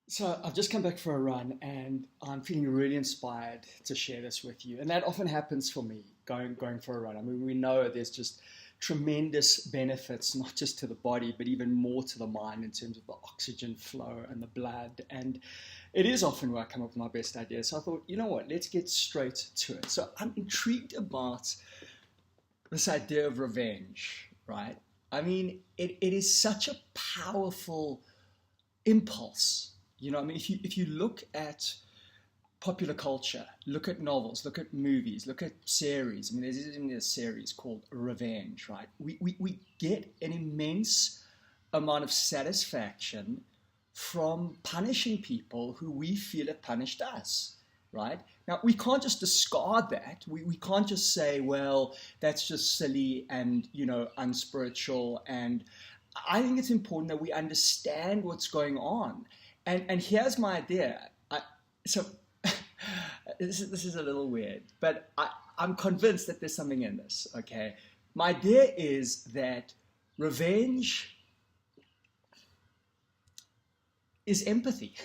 So I've just come back for a run and I'm feeling really inspired to share this with you. And that often happens for me going for a run. I mean, we know there's just tremendous benefits, not just to the body, but even more to the mind in terms of the oxygen flow and the blood. And it is often where I come up with my best ideas. So I thought, you know what, let's get straight to it. So I'm intrigued about this idea of revenge, right? I mean, it is such a powerful impulse. I mean, if you look at popular culture, look at novels, look at movies, look at series. I mean, there's even a series called Revenge, right? We get an immense amount of satisfaction from punishing people who we feel have punished us, right? Now, we can't just discard that. We can't just say, well, that's just silly and, unspiritual. And I think it's important that we understand what's going on. And here's my idea. So this is a little weird, but I'm convinced that there's something in this, okay? My idea is that revenge is empathy.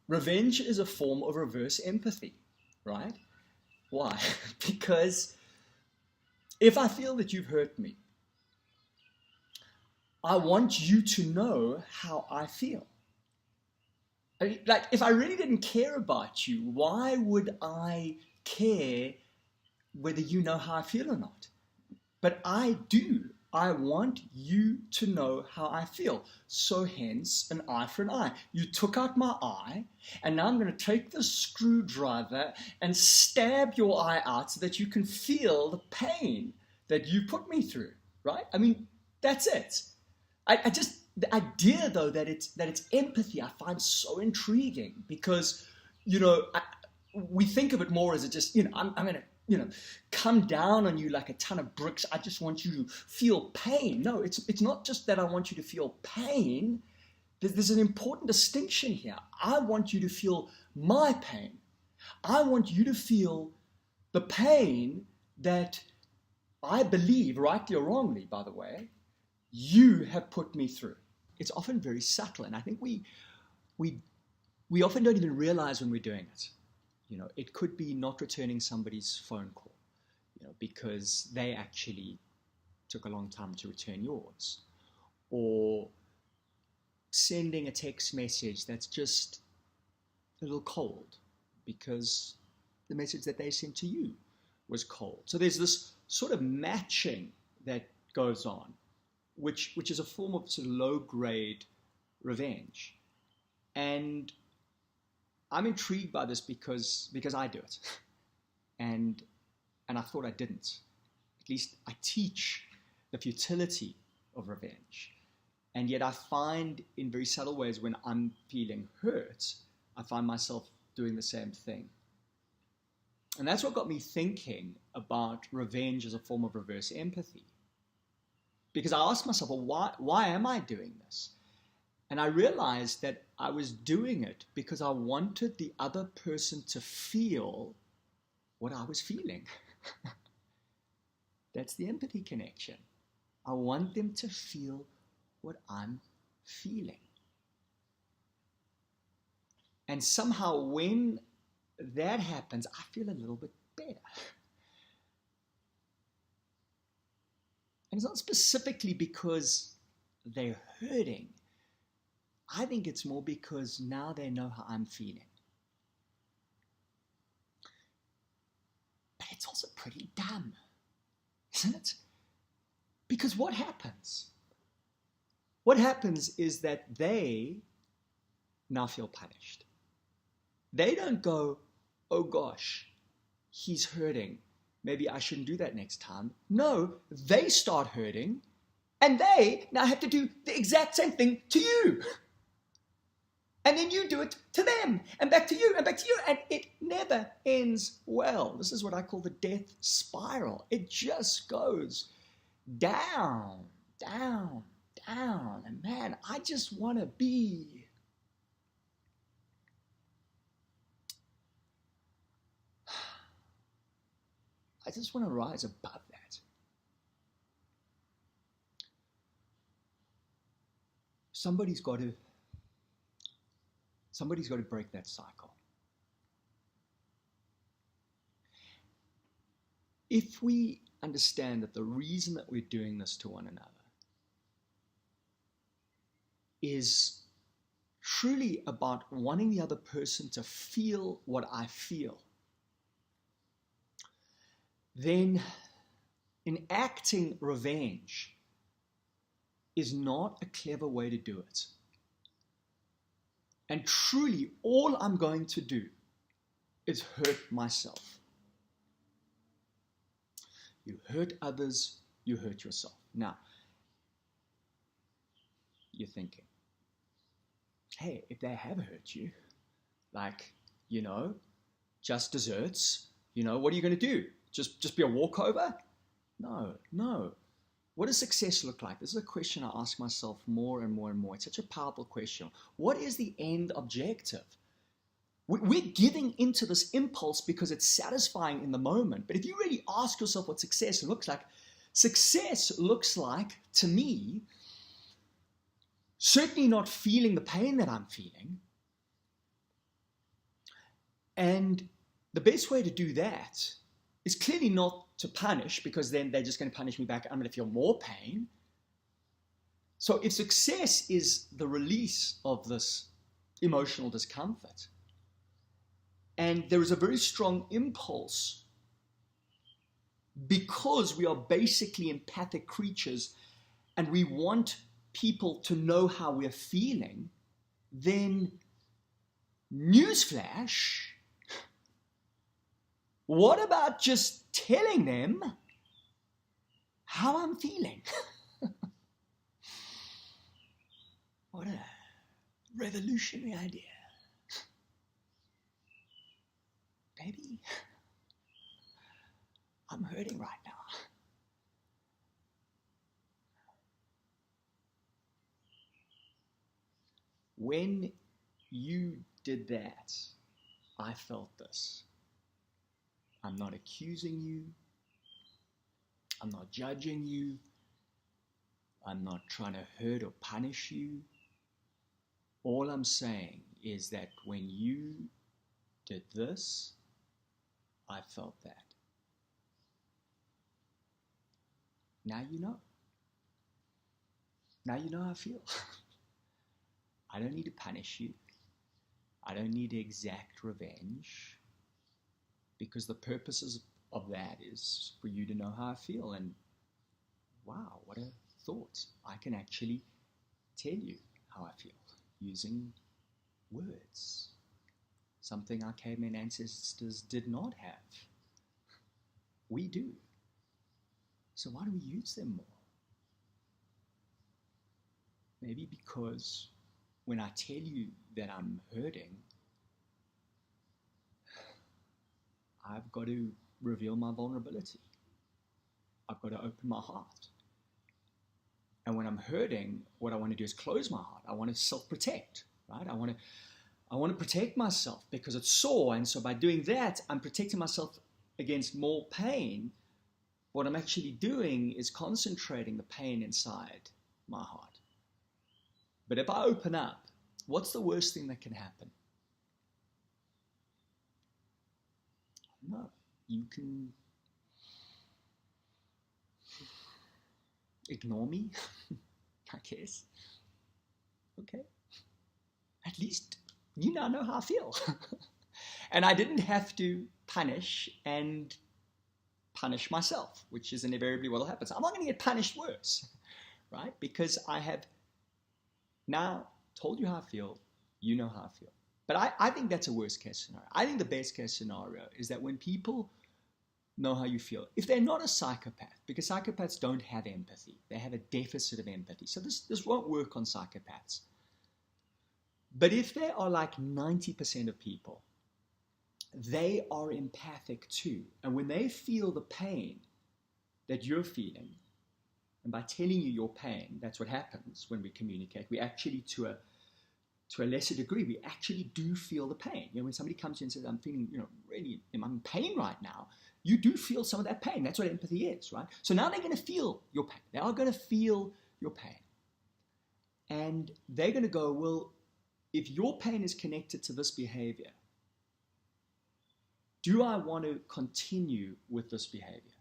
Revenge is a form of reverse empathy, right? Why? Because if I feel that you've hurt me, I want you to know how I feel. I mean, like, if I really didn't care about you, why would I care whether you know how I feel or not? But I do. I want you to know how I feel. So hence, an eye for an eye. You took out my eye, and now I'm going to take the screwdriver and stab your eye out so that you can feel the pain that you put me through, right? I mean, that's it. I just the idea though that it's empathy I find so intriguing because we think of it more as I'm gonna come down on you like a ton of bricks. I just want you to feel pain. No, it's not just that I want you to feel pain. There's an important distinction here. I want you to feel my pain. I want you to feel the pain that I believe, rightly or wrongly, by the way, you have put me through. It's often very subtle, and I think we we often don't even realize when we're doing it. It could be not returning somebody's phone call, because they actually took a long time to return yours, or sending a text message that's just a little cold because the message that they sent to you was cold. So there's this sort of matching that goes on, which is a form of sort of low-grade revenge. And I'm intrigued by this because I do it, and I thought I didn't. At least I teach the futility of revenge, and yet I find in very subtle ways when I'm feeling hurt, I find myself doing the same thing. And that's what got me thinking about revenge as a form of reverse empathy. Because I asked myself, well, why am I doing this? And I realized that I was doing it because I wanted the other person to feel what I was feeling. That's the empathy connection. I want them to feel what I'm feeling. And somehow when that happens, I feel a little bit better. And it's not specifically because they're hurting. I think it's more because now they know how I'm feeling. But it's also pretty dumb, isn't it? Because what happens? What happens is that they now feel punished. They don't go, oh gosh, he's hurting. Maybe I shouldn't do that next time. No, they start hurting, and they now have to do the exact same thing to you. And then you do it to them, and back to you, and back to you, and it never ends well. This is what I call the death spiral. It just goes down, down, down. And man, I just want to be I just want to rise above that. Somebody's got to Somebody's got to break that cycle. If we understand that the reason that we're doing this to one another is truly about wanting the other person to feel what I feel, then enacting revenge is not a clever way to do it. And truly, all I'm going to do is hurt myself. You hurt others, you hurt yourself. Now, you're thinking, hey, if they have hurt you, like, just desserts, what are you going to do? Just be a walkover? No. What does success look like? This is a question I ask myself more and more and more. It's such a powerful question. What is the end objective? We're giving into this impulse because it's satisfying in the moment. But if you really ask yourself what success looks like, to me, certainly not feeling the pain that I'm feeling. And the best way to do that is clearly not to punish, because then they're just going to punish me back. I'm going to feel more pain. So if success is the release of this emotional discomfort, and there is a very strong impulse, because we are basically empathic creatures and we want people to know how we're feeling, then newsflash, what about just telling them how I'm feeling? What a revolutionary idea. Baby, I'm hurting right now. When you did that, I felt this. I'm not accusing you. I'm not judging you. I'm not trying to hurt or punish you. All I'm saying is that when you did this, I felt that. Now you know. Now you know how I feel. I don't need to punish you. I don't need to exact revenge, because the purposes of that is for you to know how I feel. And wow, what a thought. I can actually tell you how I feel using words. Something our caveman ancestors did not have. We do. So why don't we use them more? Maybe because when I tell you that I'm hurting, I've got to reveal my vulnerability. I've got to open my heart. And when I'm hurting, what I want to do is close my heart. I want to self-protect, right? I want to protect myself because it's sore. And so by doing that, I'm protecting myself against more pain. What I'm actually doing is concentrating the pain inside my heart. But if I open up, what's the worst thing that can happen? No, you can ignore me, I guess. Okay. At least you now know how I feel. And I didn't have to punish myself, which is invariably what will happen. So I'm not going to get punished worse, right? Because I have now told you how I feel, you know how I feel. But I think that's a worst case scenario. I think the best case scenario is that when people know how you feel, if they're not a psychopath, because psychopaths don't have empathy, they have a deficit of empathy. So this won't work on psychopaths. But if they are like 90% of people, they are empathic too. And when they feel the pain that you're feeling, and by telling you your pain, that's what happens when we communicate. We actually, to a lesser degree, we actually do feel the pain. When somebody comes to you and says, I'm feeling, really, I'm in pain right now, you do feel some of that pain. That's what empathy is, right? So now they're going to feel your pain. They are going to feel your pain. And they're going to go, well, if your pain is connected to this behavior, do I want to continue with this behavior?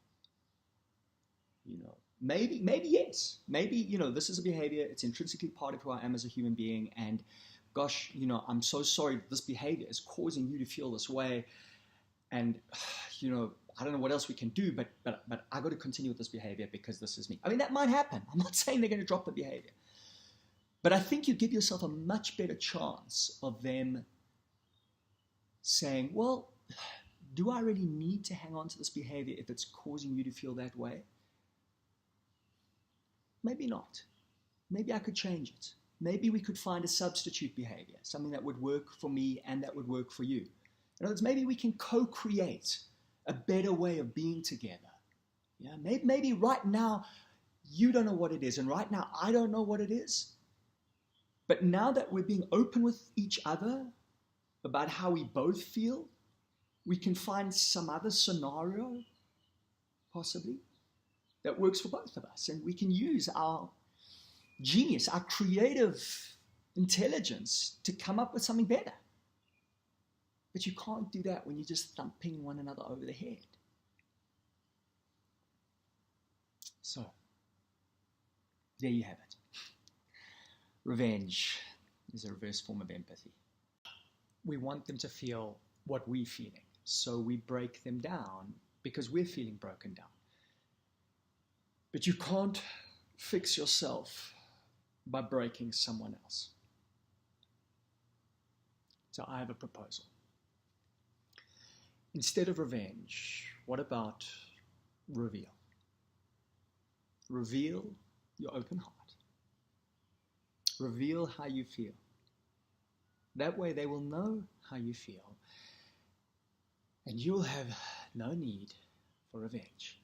Maybe yes. Maybe, this is a behavior, it's intrinsically part of who I am as a human being, and gosh, I'm so sorry that this behavior is causing you to feel this way, and, I don't know what else we can do, but I got to continue with this behavior because this is me. I mean, that might happen. I'm not saying they're going to drop the behavior. But I think you give yourself a much better chance of them saying, well, do I really need to hang on to this behavior if it's causing you to feel that way? Maybe not. Maybe I could change it. Maybe we could find a substitute behavior, something that would work for me and that would work for you. In other words, maybe we can co-create a better way of being together. Yeah, maybe right now you don't know what it is, and right now I don't know what it is. But now that we're being open with each other about how we both feel, we can find some other scenario, possibly, that works for both of us. And we can use our genius, our creative intelligence to come up with something better. But you can't do that when you're just thumping one another over the head. So, there you have it. Revenge is a reverse form of empathy. We want them to feel what we're feeling, so we break them down because we're feeling broken down. But you can't fix yourself by breaking someone else. So I have a proposal. Instead of revenge, what about reveal? Reveal your open heart. Reveal how you feel. That way they will know how you feel, and you'll have no need for revenge.